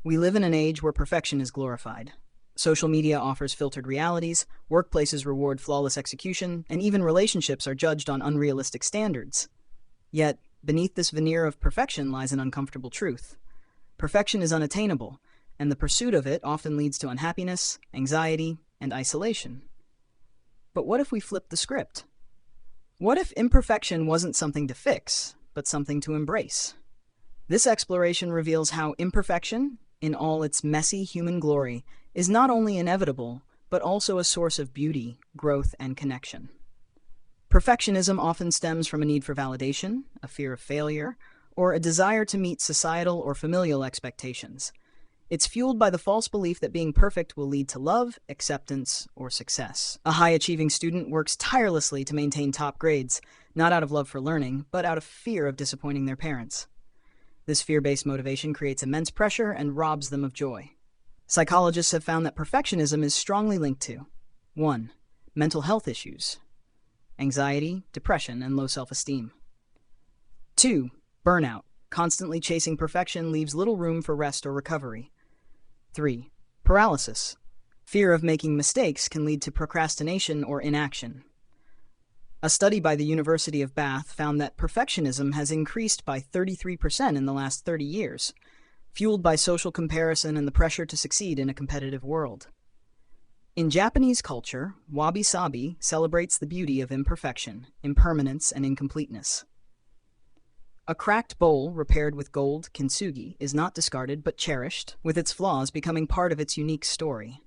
We live in an age where perfection is glorified. Social media offers filtered realities, workplaces reward flawless execution, and even relationships are judged on unrealistic standards. Yet, beneath this veneer of perfection lies an uncomfortable truth. Perfection is unattainable, and the pursuit of it often leads to unhappiness, anxiety, and isolation. But what if we flip the script? What if imperfection wasn't something to fix, but something to embrace? This exploration reveals how imperfection, in all its messy human glory, is not only inevitable, but also a source of beauty, growth, and connection. Perfectionism often stems from a need for validation, a fear of failure, or a desire to meet societal or familial expectations. It's fueled by the false belief that being perfect will lead to love, acceptance, or success. A high-achieving student works tirelessly to maintain top grades, not out of love for learning, but out of fear of disappointing their parents. This fear-based motivation creates immense pressure and robs them of joy. Psychologists have found that perfectionism is strongly linked to 1. Mental health issues, anxiety, depression, and low self-esteem. 2. Burnout. Constantly chasing perfection leaves little room for rest or recovery. 3. Paralysis. Fear of making mistakes can lead to procrastination or inaction. A study by the University of Bath found that perfectionism has increased by 33% in the last 30 years, fueled by social comparison and the pressure to succeed in a competitive world. In Japanese culture, wabi-sabi celebrates the beauty of imperfection, impermanence, and incompleteness. A cracked bowl repaired with gold kintsugi is not discarded but cherished, with its flaws becoming part of its unique story.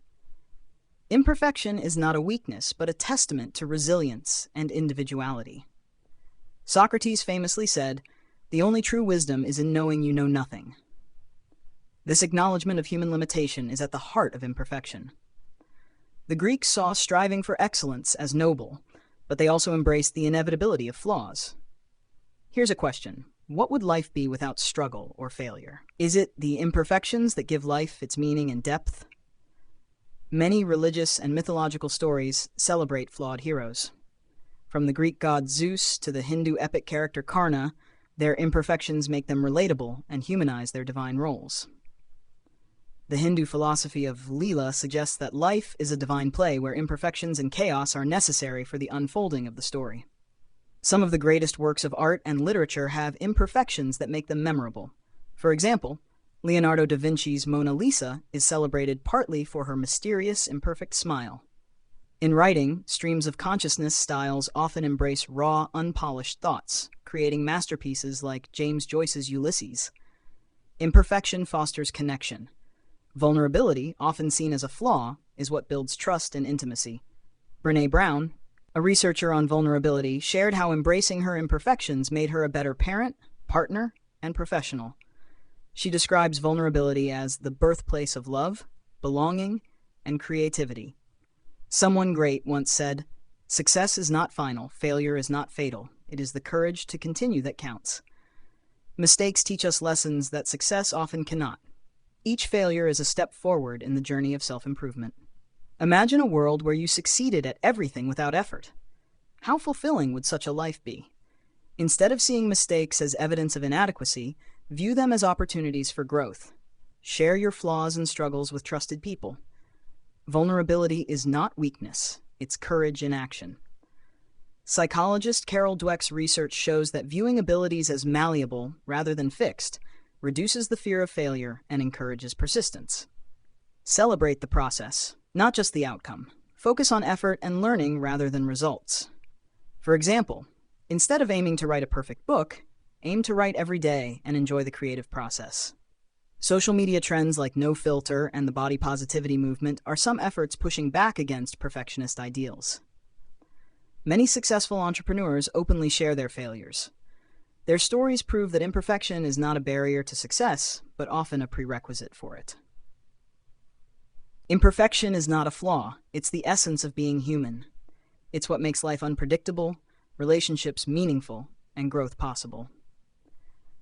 Imperfection is not a weakness, but a testament to resilience and individuality. Socrates famously said, "The only true wisdom is in knowing you know nothing." This acknowledgement of human limitation is at the heart of imperfection. The Greeks saw striving for excellence as noble, but they also embraced the inevitability of flaws. Here's a question. What would life be without struggle or failure? Is it the imperfections that give life its meaning and depth? Many religious and mythological stories celebrate flawed heroes. From the Greek god Zeus to the Hindu epic character Karna, their imperfections make them relatable and humanize their divine roles. The Hindu philosophy of Leela suggests that life is a divine play where imperfections and chaos are necessary for the unfolding of the story. Some of the greatest works of art and literature have imperfections that make them memorable. For example, Leonardo da Vinci's Mona Lisa is celebrated partly for her mysterious, imperfect smile. In writing, streams of consciousness styles often embrace raw, unpolished thoughts, creating masterpieces like James Joyce's Ulysses. Imperfection fosters connection. Vulnerability, often seen as a flaw, is what builds trust and intimacy. Brené Brown, a researcher on vulnerability, shared how embracing her imperfections made her a better parent, partner, and professional. She describes vulnerability as the birthplace of love, belonging, and creativity. Someone great once said, "Success is not final, failure is not fatal. It is the courage to continue that counts." Mistakes teach us lessons that success often cannot. Each failure is a step forward in the journey of self-improvement. Imagine a world where you succeeded at everything without effort. How fulfilling would such a life be? Instead of seeing mistakes as evidence of inadequacy, view them as opportunities for growth. Share your flaws and struggles with trusted people. Vulnerability is not weakness, it's courage in action. Psychologist Carol Dweck's research shows that viewing abilities as malleable rather than fixed reduces the fear of failure and encourages persistence. Celebrate the process, not just the outcome. Focus on effort and learning rather than results. For example, instead of aiming to write a perfect book, aim to write every day and enjoy the creative process. Social media trends like no filter and the body positivity movement are some efforts pushing back against perfectionist ideals. Many successful entrepreneurs openly share their failures. Their stories prove that imperfection is not a barrier to success, but often a prerequisite for it. Imperfection is not a flaw, it's the essence of being human. It's what makes life unpredictable, relationships meaningful, and growth possible.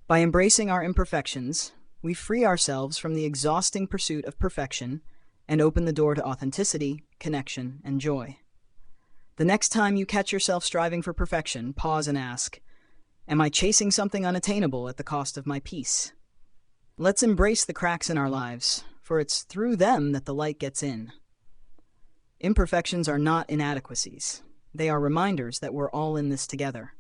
By embracing our imperfections, we free ourselves from the exhausting pursuit of perfection and open the door to authenticity, connection, and joy. The next time you catch yourself striving for perfection, pause and ask, am I chasing something unattainable at the cost of my peace? Let's embrace the cracks in our lives, for it's through them that the light gets in. Imperfections are not inadequacies. They are reminders that we're all in this together.